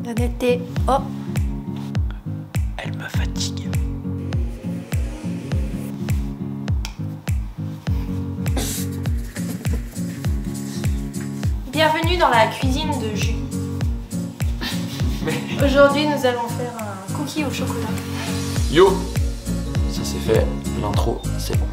L'honnêteté. Oh. Elle me fatigue. Bienvenue dans la cuisine de Julie. Aujourd'hui, nous allons faire un cookie au chocolat. Yo! Ça c'est fait, l'intro, c'est bon.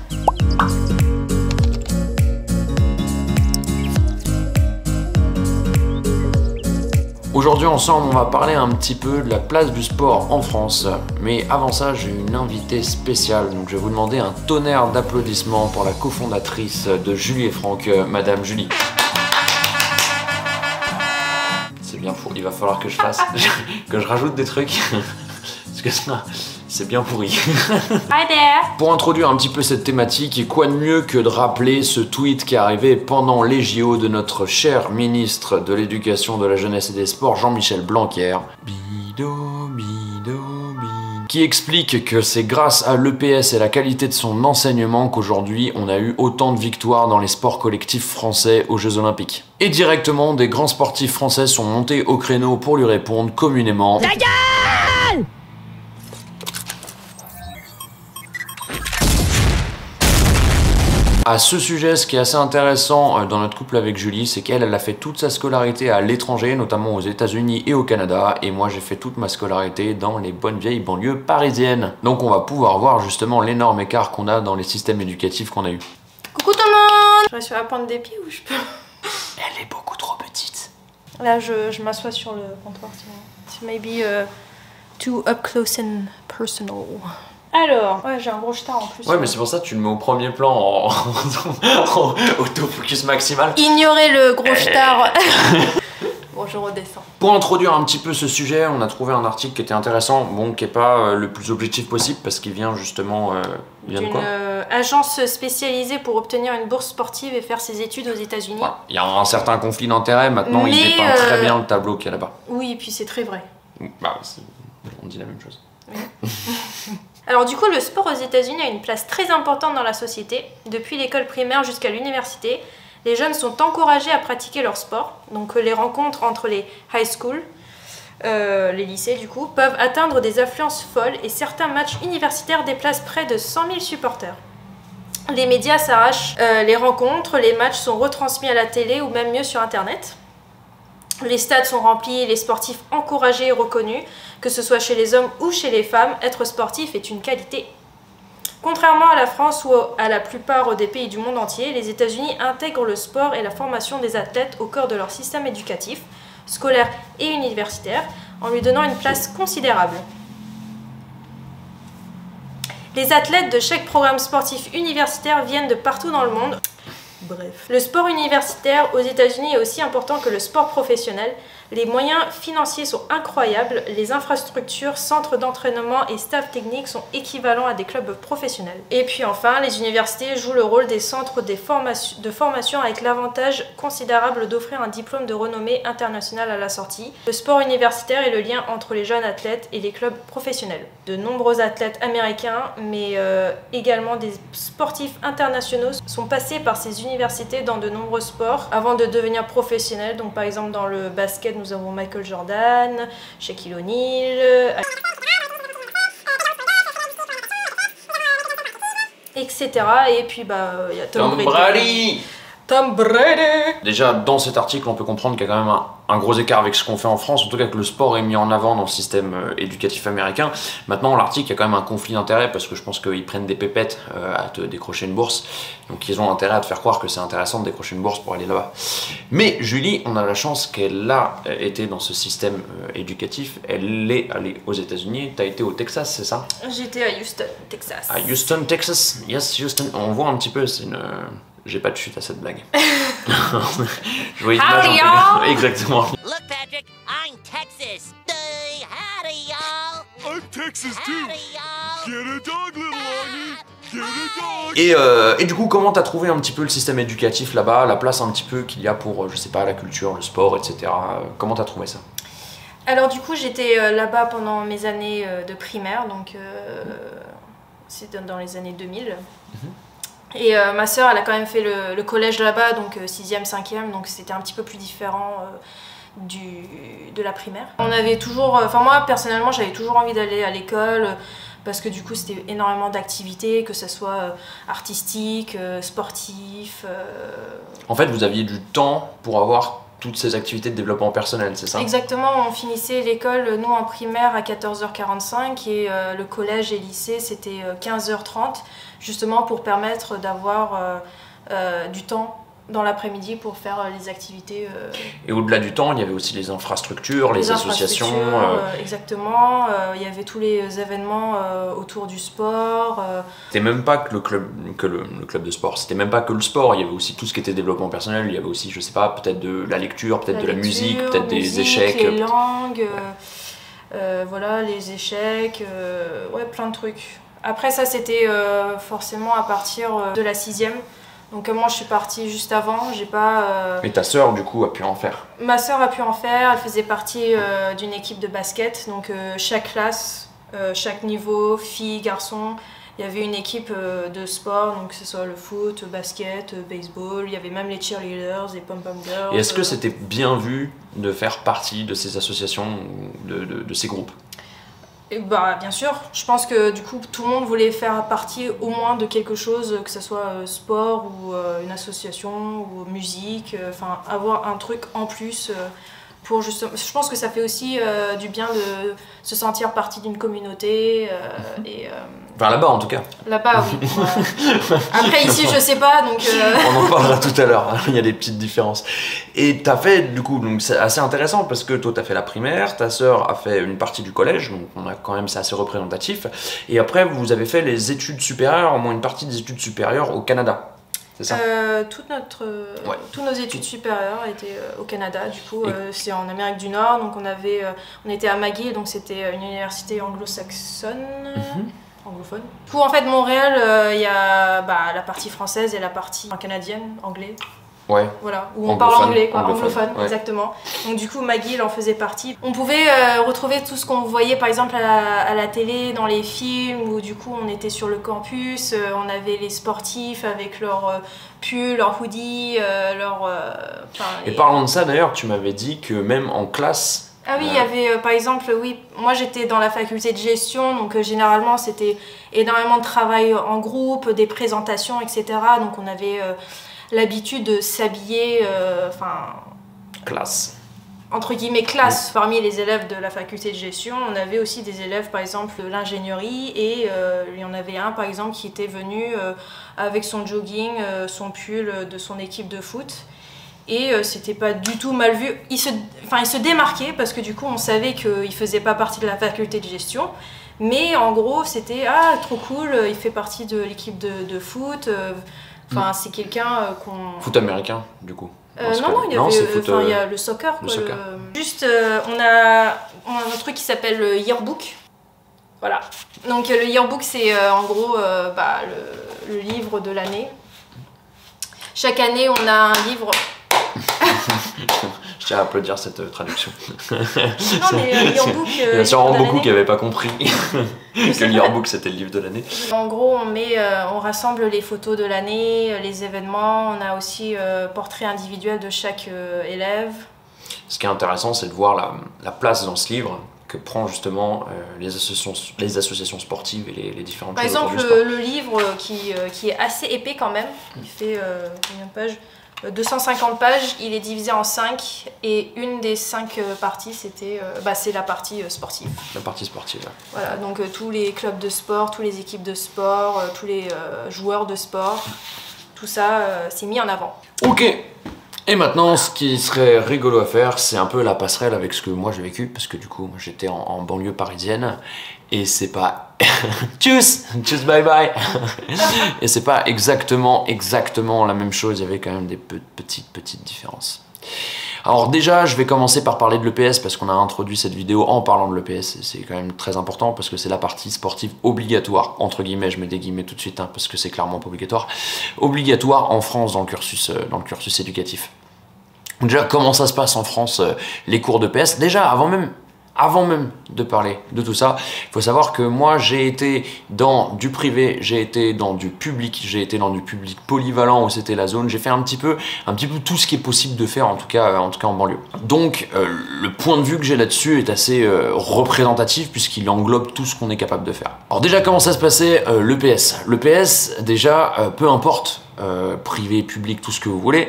Aujourd'hui ensemble, on va parler un petit peu de la place du sport en France. Mais avant ça, j'ai une invitée spéciale. Donc je vais vous demander un tonnerre d'applaudissements pour la cofondatrice de Julie et Franck, Madame Julie. C'est bien pour... Il va falloir que je fasse... que je rajoute des trucs. Parce que ça... C'est bien pourri. Hi there. Pour introduire un petit peu cette thématique, et quoi de mieux que de rappeler ce tweet qui est arrivé pendant les JO de notre cher ministre de l'Éducation, de la Jeunesse et des Sports, Jean-Michel Blanquer, qui explique que c'est grâce à l'EPS et la qualité de son enseignement qu'aujourd'hui on a eu autant de victoires dans les sports collectifs français aux Jeux Olympiques. Et directement, des grands sportifs français sont montés au créneau pour lui répondre communément... Ta gueule ! À ce sujet, ce qui est assez intéressant dans notre couple avec Julie, c'est qu'elle a fait toute sa scolarité à l'étranger, notamment aux États-Unis et au Canada, et moi j'ai fait toute ma scolarité dans les bonnes vieilles banlieues parisiennes. Donc on va pouvoir voir justement l'énorme écart qu'on a dans les systèmes éducatifs qu'on a eu. Coucou tout le monde. Je reste sur la pointe des pieds ou je peux... Elle est beaucoup trop petite. Là, je m'assois sur le comptoir, c'est maybe too up close and personal. Alors, ouais, j'ai un gros star en plus. Ouais, mais c'est pour ça que tu le mets au premier plan en autofocus maximal. Ignorez le gros star. Bon, je redescends. Pour introduire un petit peu ce sujet, on a trouvé un article qui était intéressant, bon, qui est pas le plus objectif possible parce qu'il vient justement d'une agence spécialisée pour obtenir une bourse sportive et faire ses études aux États-Unis. Ouais, il y a un certain conflit d'intérêts, maintenant il dépeint très bien le tableau qu'il y a là-bas. Oui, et puis c'est très vrai. Bah, on dit la même chose. Oui. Alors du coup, le sport aux États-Unis a une place très importante dans la société. Depuis l'école primaire jusqu'à l'université, les jeunes sont encouragés à pratiquer leur sport. Donc les rencontres entre les high school, les lycées du coup, peuvent atteindre des affluences folles et certains matchs universitaires déplacent près de 100 000 supporters. Les médias s'arrachent les rencontres, les matchs sont retransmis à la télé ou même mieux sur internet. Les stades sont remplis, les sportifs encouragés et reconnus, que ce soit chez les hommes ou chez les femmes, être sportif est une qualité. Contrairement à la France ou à la plupart des pays du monde entier, les États-Unis intègrent le sport et la formation des athlètes au cœur de leur système éducatif, scolaire et universitaire, en lui donnant une place considérable. Les athlètes de chaque programme sportif universitaire viennent de partout dans le monde. Bref. Le sport universitaire aux États-Unis est aussi important que le sport professionnel. Les moyens financiers sont incroyables, les infrastructures, centres d'entraînement et staff technique sont équivalents à des clubs professionnels. Et puis enfin, les universités jouent le rôle des centres de formation avec l'avantage considérable d'offrir un diplôme de renommée internationale à la sortie. Le sport universitaire est le lien entre les jeunes athlètes et les clubs professionnels. De nombreux athlètes américains, mais également des sportifs internationaux sont passés par ces universités dans de nombreux sports avant de devenir professionnels. Donc par exemple dans le basket, nous avons Michael Jordan, Shaquille O'Neal, etc. Et puis bah il y a Tom Brady. Tom Brady. Déjà, dans cet article, on peut comprendre qu'il y a quand même un gros écart avec ce qu'on fait en France, en tout cas que le sport est mis en avant dans le système éducatif américain. Maintenant, l'article, il y a quand même un conflit d'intérêts parce que je pense qu'ils prennent des pépettes à te décrocher une bourse. Donc ils ont intérêt à te faire croire que c'est intéressant de décrocher une bourse pour aller là-bas. Mais Julie, on a la chance qu'elle a été dans ce système éducatif. Elle est allée aux États-Unis. Tu as été au Texas, c'est ça? J'étais à Houston, Texas. À Houston, Texas. Yes, Houston. On voit un petit peu, c'est une... J'ai pas de chute à cette blague. Je vois Howdy y'all. Exactement. Look, Patrick, I'm Texas. Howdy y'all. I'm Texas too. Howdy y'all. Get a dog, little Arnie. Get a dog. Et du coup, comment t'as trouvé un petit peu le système éducatif là-bas, la place un petit peu qu'il y a pour, je sais pas, la culture, le sport, etc. Comment t'as trouvé ça? Alors du coup, j'étais là-bas pendant mes années de primaire, donc c'était dans les années 2000. Et ma sœur, elle a quand même fait le collège là-bas, donc 6e, 5e, donc c'était un petit peu plus différent de la primaire. On avait toujours, enfin moi personnellement j'avais toujours envie d'aller à l'école parce que du coup c'était énormément d'activités, que ce soit artistique, sportif. En fait, vous aviez du temps pour avoir toutes ces activités de développement personnel, c'est ça? Exactement, on finissait l'école, nous en primaire à 14h45 et le collège et lycée c'était 15h30, justement pour permettre d'avoir du temps dans l'après-midi pour faire les activités. Et au-delà du temps, il y avait aussi les infrastructures, les associations. Exactement, il y avait tous les événements autour du sport. C'était même pas que le club de sport, c'était même pas que le sport, il y avait aussi tout ce qui était développement personnel, il y avait aussi, je sais pas, peut-être de la lecture, peut-être de la musique, peut-être des échecs. Les langues, voilà, les échecs, ouais, plein de trucs. Après ça c'était forcément à partir de la 6e. Donc moi je suis partie juste avant, j'ai pas... Et ta sœur du coup a pu en faire? Ma sœur a pu en faire, elle faisait partie d'une équipe de basket, donc chaque classe, chaque niveau, filles, garçons, il y avait une équipe de sport, donc que ce soit le foot, basket, baseball, il y avait même les cheerleaders, les pom-pom girls. Et est-ce que c'était bien vu de faire partie de ces associations, de ces groupes? Et bah, bien sûr, je pense que du coup tout le monde voulait faire partie au moins de quelque chose, que ce soit sport ou une association ou musique, enfin avoir un truc en plus pour justement... Je pense que ça fait aussi du bien de se sentir partie d'une communauté et... Enfin là-bas en tout cas. Là-bas oui. Après ici je sais pas donc... On en parlera tout à l'heure, il y a des petites différences. Et t'as fait du coup, donc c'est assez intéressant parce que toi t'as fait la primaire, ta sœur a fait une partie du collège, donc on a quand même, c'est assez représentatif. Et après vous avez fait les études supérieures, au moins une partie des études supérieures au Canada. C'est ça? Toutes nos études supérieures étaient au Canada, du coup c'est en Amérique du Nord, donc on était à McGill, donc c'était une université anglo-saxonne. Anglophone. Du coup, en fait, Montréal, il y a la partie française et la partie canadienne, anglais. Ouais. Voilà, où on parle anglais, quoi, anglophone, ouais. Exactement. Donc du coup, McGill en faisait partie. On pouvait retrouver tout ce qu'on voyait, par exemple, à la télé, dans les films, où du coup, on était sur le campus, on avait les sportifs avec leurs pulls, leurs hoodies, Et parlant de ça, d'ailleurs, tu m'avais dit que même en classe... Ah oui, il y avait par exemple, oui, moi j'étais dans la faculté de gestion, donc généralement c'était énormément de travail en groupe, des présentations, etc. Donc on avait l'habitude de s'habiller, classe. Entre guillemets classe. Parmi les élèves de la faculté de gestion, on avait aussi des élèves par exemple de l'ingénierie et il y en avait un par exemple qui était venu avec son jogging, son pull de son équipe de foot. Et c'était pas du tout mal vu. Il se démarquait parce que du coup on savait qu'il faisait pas partie de la faculté de gestion. Mais en gros c'était trop cool, il fait partie de l'équipe de foot. C'est quelqu'un qu'on... Foot américain du coup? Non, il y a le soccer. Quoi, Juste on a un truc qui s'appelle le yearbook. Voilà. Donc le yearbook c'est en gros le livre de l'année. Chaque année on a un livre... Je tiens à applaudir cette traduction. Non, mais yearbook, il y en a sûrement beaucoup qui n'avaient pas compris que le yearbook c'était le livre de l'année. En gros, on rassemble les photos de l'année, les événements, on a aussi portrait individuel de chaque élève. Ce qui est intéressant, c'est de voir la place dans ce livre que prend justement les associations sportives et les différentes choses. Par exemple, le livre qui est assez épais quand même, il fait combien de pages ? 250 pages, il est divisé en 5 et une des 5 parties c'est la partie sportive. La partie sportive. Voilà, donc tous les clubs de sport, toutes les équipes de sport, tous les joueurs de sport, tout ça c'est mis en avant. Ok. Et maintenant, ce qui serait rigolo à faire, c'est un peu la passerelle avec ce que moi j'ai vécu, parce que du coup, moi j'étais en banlieue parisienne, et c'est pas... Tchuss, bye bye. Et c'est pas exactement la même chose, il y avait quand même des petites différences. Alors déjà, je vais commencer par parler de l'EPS, parce qu'on a introduit cette vidéo en parlant de l'EPS, et c'est quand même très important, parce que c'est la partie sportive obligatoire, entre guillemets, je mets des guillemets tout de suite, parce que c'est clairement pas obligatoire en France dans le cursus éducatif. Déjà, comment ça se passe en France, les cours d'EPS? Déjà, avant même avant même de parler de tout ça, il faut savoir que moi j'ai été dans du privé, j'ai été dans du public, j'ai été dans du public polyvalent où c'était la zone, j'ai fait un petit peu tout ce qui est possible de faire en tout cas en banlieue. Donc le point de vue que j'ai là-dessus est assez représentatif puisqu'il englobe tout ce qu'on est capable de faire. Alors déjà comment ça se passait le PS? Le PS déjà peu importe privé, public, tout ce que vous voulez,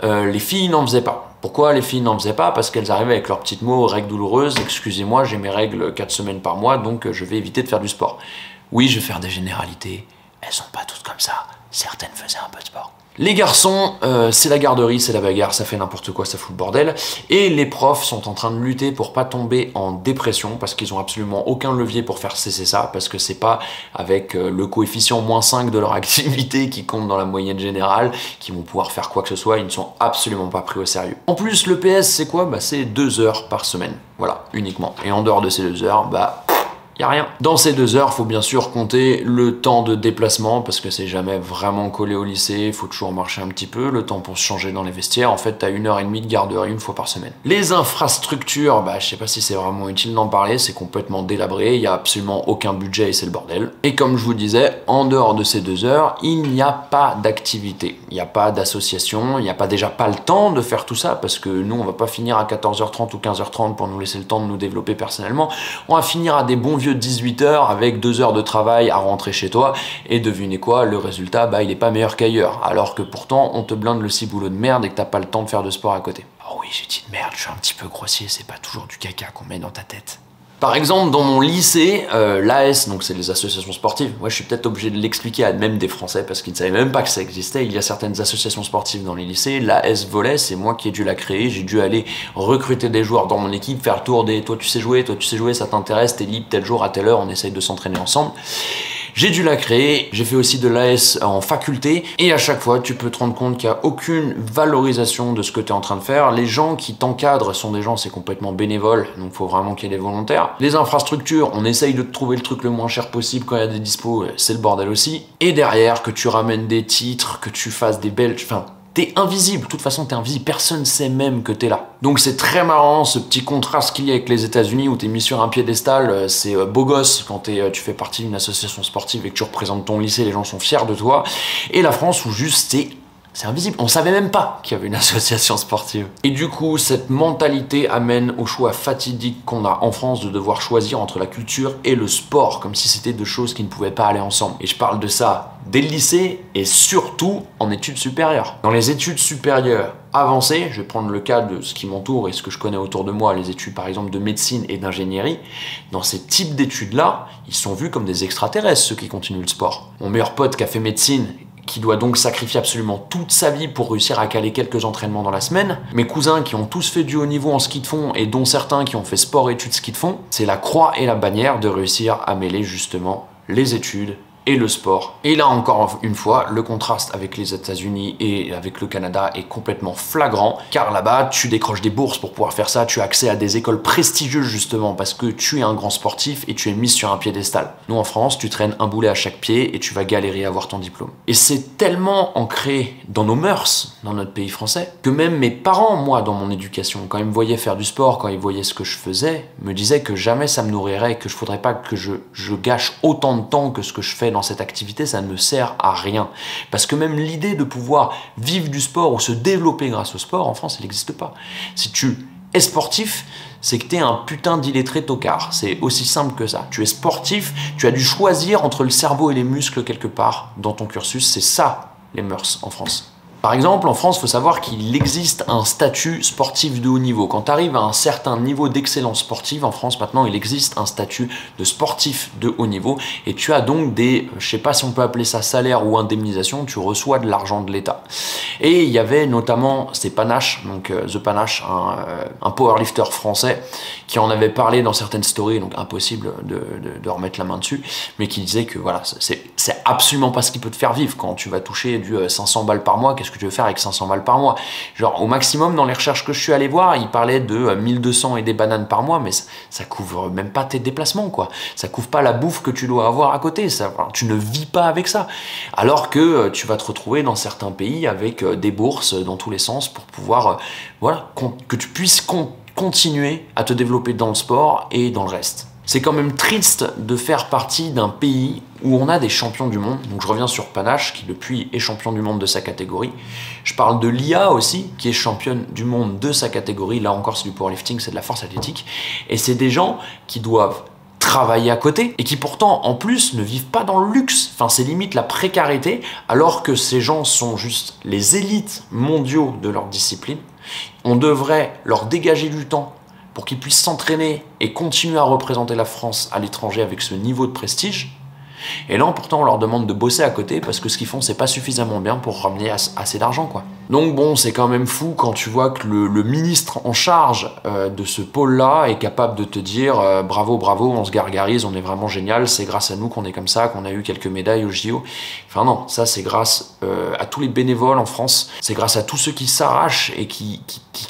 les filles n'en faisaient pas. Pourquoi les filles n'en faisaient pas? Parce qu'elles arrivaient avec leurs petites mots, règles douloureuses, excusez-moi, j'ai mes règles 4 semaines par mois, donc je vais éviter de faire du sport. Oui, je vais faire des généralités, elles sont pas toutes comme ça, certaines faisaient un peu de sport. Les garçons, c'est la garderie, c'est la bagarre, ça fait n'importe quoi, ça fout le bordel. Et les profs sont en train de lutter pour pas tomber en dépression parce qu'ils ont absolument aucun levier pour faire cesser ça, parce que c'est pas avec le coefficient -5 de leur activité qui compte dans la moyenne générale qu'ils vont pouvoir faire quoi que ce soit, ils ne sont absolument pas pris au sérieux. En plus, le PS, c'est quoi? Bah, c'est 2 heures par semaine, voilà, uniquement. Et en dehors de ces 2 heures, bah... y a rien. Dans ces 2 heures, faut bien sûr compter le temps de déplacement parce que c'est jamais vraiment collé au lycée, il faut toujours marcher un petit peu, le temps pour se changer dans les vestiaires. En fait, t'as 1h30 de garderie une fois par semaine. Les infrastructures, bah je sais pas si c'est vraiment utile d'en parler, c'est complètement délabré, il y a absolument aucun budget et c'est le bordel. Et comme je vous disais, en dehors de ces 2 heures, il n'y a pas d'activité, il n'y a pas d'association, il n'y a pas déjà pas le temps de faire tout ça parce que nous on va pas finir à 14h30 ou 15h30 pour nous laisser le temps de nous développer personnellement, on va finir à des bons vieux 18h avec 2 heures de travail à rentrer chez toi et devinez quoi, le résultat bah il est pas meilleur qu'ailleurs alors que pourtant on te blinde le ciboulot de merde et que t'as pas le temps de faire de sport à côté. Oh oui j'ai dit de merde, je suis un petit peu grossier, c'est pas toujours du caca qu'on met dans ta tête. Par exemple, dans mon lycée, l'AS, donc c'est les associations sportives, moi je suis peut-être obligé de l'expliquer à même des Français parce qu'ils ne savaient même pas que ça existait, il y a certaines associations sportives dans les lycées, l'AS volley, c'est moi qui ai dû la créer, j'ai dû aller recruter des joueurs dans mon équipe, faire le tour des « toi tu sais jouer, ça t'intéresse, t'es libre tel jour à telle heure, on essaye de s'entraîner ensemble ». J'ai dû la créer, j'ai fait aussi de l'AS en faculté et à chaque fois tu peux te rendre compte qu'il n'y a aucune valorisation de ce que tu es en train de faire. Les gens qui t'encadrent sont des gens, c'est complètement bénévole, donc il faut vraiment qu'il y ait des volontaires. Les infrastructures, on essaye de te trouver le truc le moins cher possible quand il y a des dispos, c'est le bordel aussi. Et derrière, que tu ramènes des titres, que tu fasses des belles... Enfin, t'es invisible, de toute façon t'es invisible, personne ne sait même que t'es là. Donc c'est très marrant ce petit contraste qu'il y a avec les États-Unis où t'es mis sur un piédestal, c'est beau gosse quand tu fais partie d'une association sportive et que tu représentes ton lycée, les gens sont fiers de toi. Et la France où juste c'est invisible, on savait même pas qu'il y avait une association sportive. Et du coup, cette mentalité amène au choix fatidique qu'on a en France de devoir choisir entre la culture et le sport, comme si c'était deux choses qui ne pouvaient pas aller ensemble. Et je parle de ça dès le lycée et surtout en études supérieures. Dans les études supérieures avancées, je vais prendre le cas de ce qui m'entoure et ce que je connais autour de moi, les études par exemple de médecine et d'ingénierie, dans ces types d'études-là, ils sont vus comme des extraterrestres, ceux qui continuent le sport. Mon meilleur pote qui a fait médecine, qui doit donc sacrifier absolument toute sa vie pour réussir à caler quelques entraînements dans la semaine. Mes cousins qui ont tous fait du haut niveau en ski de fond et dont certains qui ont fait sport et études ski de fond, c'est la croix et la bannière de réussir à mêler justement les études et le sport. Et là encore une fois, le contraste avec les États-Unis et avec le Canada est complètement flagrant, car là-bas, tu décroches des bourses pour pouvoir faire ça, tu as accès à des écoles prestigieuses justement parce que tu es un grand sportif et tu es mis sur un piédestal. Nous en France, tu traînes un boulet à chaque pied et tu vas galérer à avoir ton diplôme. Et c'est tellement ancré dans nos mœurs, dans notre pays français, que même mes parents, moi, dans mon éducation, quand ils me voyaient faire du sport, quand ils voyaient ce que je faisais, me disaient que jamais ça me nourrirait, que je faudrait pas que je gâche autant de temps que ce que je fais dans cette activité, ça ne me sert à rien. Parce que même l'idée de pouvoir vivre du sport ou se développer grâce au sport, en France, elle n'existe pas. Si tu es sportif, c'est que tu es un putain d'illettré tocard. C'est aussi simple que ça. Tu es sportif, tu as dû choisir entre le cerveau et les muscles quelque part dans ton cursus. C'est ça, les mœurs en France. Par exemple, en France, il faut savoir qu'il existe un statut sportif de haut niveau. Quand tu arrives à un certain niveau d'excellence sportive, en France maintenant, il existe un statut de sportif de haut niveau et tu as donc des, je sais pas si on peut appeler ça salaire ou indemnisation, tu reçois de l'argent de l'État. Et il y avait notamment, c'est Panache, donc The Panache, un powerlifter français qui en avait parlé dans certaines stories, donc impossible de remettre la main dessus, mais qui disait que voilà, c'est absolument pas ce qui peut te faire vivre quand tu vas toucher du 500 balles par mois. Qu'est-ce que tu veux faire avec 500 balles par mois? Genre au maximum dans les recherches que je suis allé voir, il parlait de 1200 et des bananes par mois, mais ça couvre même pas tes déplacements quoi. Ça couvre pas la bouffe que tu dois avoir à côté, tu ne vis pas avec ça. Alors que tu vas te retrouver dans certains pays avec des bourses dans tous les sens pour pouvoir voilà, que tu puisses continuer à te développer dans le sport et dans le reste. C'est quand même triste de faire partie d'un pays où on a des champions du monde. Donc je reviens sur Panache, qui depuis est champion du monde de sa catégorie. Je parle de Lia aussi, qui est championne du monde de sa catégorie. Là encore, c'est du powerlifting, c'est de la force athlétique. Et c'est des gens qui doivent travailler à côté et qui pourtant en plus ne vivent pas dans le luxe. Enfin, c'est limite la précarité, alors que ces gens sont juste les élites mondiaux de leur discipline. On devrait leur dégager du temps pour qu'ils puissent s'entraîner et continuer à représenter la France à l'étranger avec ce niveau de prestige. Et là, pourtant, on leur demande de bosser à côté parce que ce qu'ils font, c'est pas suffisamment bien pour ramener assez d'argent, quoi. Donc bon, c'est quand même fou quand tu vois que le ministre en charge de ce pôle-là est capable de te dire bravo, bravo, on se gargarise, on est vraiment génial, c'est grâce à nous qu'on est comme ça, qu'on a eu quelques médailles au JO. Enfin non, ça c'est grâce à tous les bénévoles en France, c'est grâce à tous ceux qui s'arrachent et qui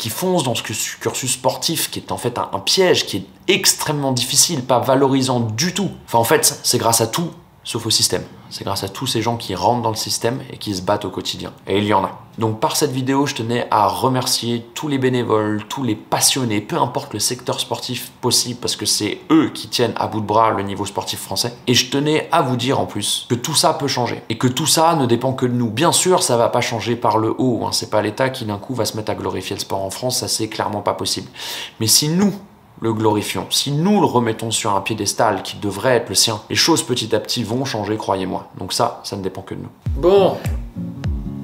foncent dans ce cursus sportif qui est en fait un piège, qui est extrêmement difficile, pas valorisant du tout. Enfin en fait, c'est grâce à tout, sauf au système. C'est grâce à tous ces gens qui rentrent dans le système et qui se battent au quotidien. Et il y en a. Donc par cette vidéo, je tenais à remercier tous les bénévoles, tous les passionnés, peu importe le secteur sportif possible, parce que c'est eux qui tiennent à bout de bras le niveau sportif français. Et je tenais à vous dire en plus que tout ça peut changer. Et que tout ça ne dépend que de nous. Bien sûr, ça va pas changer par le haut. Hein. C'est pas l'État qui d'un coup va se mettre à glorifier le sport en France. Ça, c'est clairement pas possible. Mais si nous, le glorifions, si nous le remettons sur un piédestal qui devrait être le sien, les choses petit à petit vont changer, croyez-moi. Donc ça ne dépend que de nous. Bon,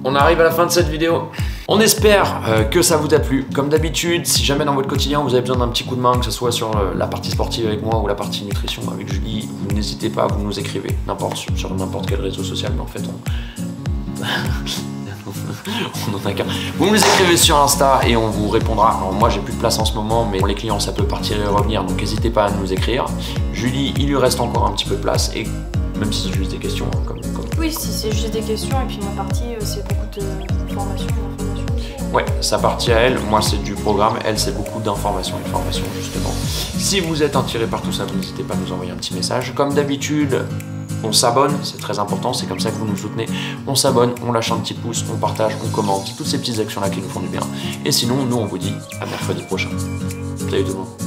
on arrive à la fin de cette vidéo. On espère que ça vous a plu. Comme d'habitude, si jamais dans votre quotidien vous avez besoin d'un petit coup de main, que ce soit sur la partie sportive avec moi ou la partie nutrition avec Julie, vous n'hésitez pas, vous nous écrivez sur n'importe quel réseau social, mais en fait on en a qu'un. Vous nous écrivez sur Insta et on vous répondra. Alors moi j'ai plus de place en ce moment, mais pour les clients ça peut partir et revenir, donc n'hésitez pas à nous écrire. Julie, il lui reste encore un petit peu de place, et même si c'est juste des questions, hein, comme... Oui, si c'est juste des questions, et puis ma partie c'est beaucoup de formation. Ouais, sa partie à elle, moi c'est du programme, elle c'est beaucoup d'informations et de formation justement. Si vous êtes attiré par tout ça, vous n'hésitez pas à nous envoyer un petit message. Comme d'habitude, on s'abonne, c'est très important, c'est comme ça que vous nous soutenez. On s'abonne, on lâche un petit pouce, on partage, on commente, toutes ces petites actions là qui nous font du bien. Et sinon, nous on vous dit à mercredi prochain. Salut tout le monde.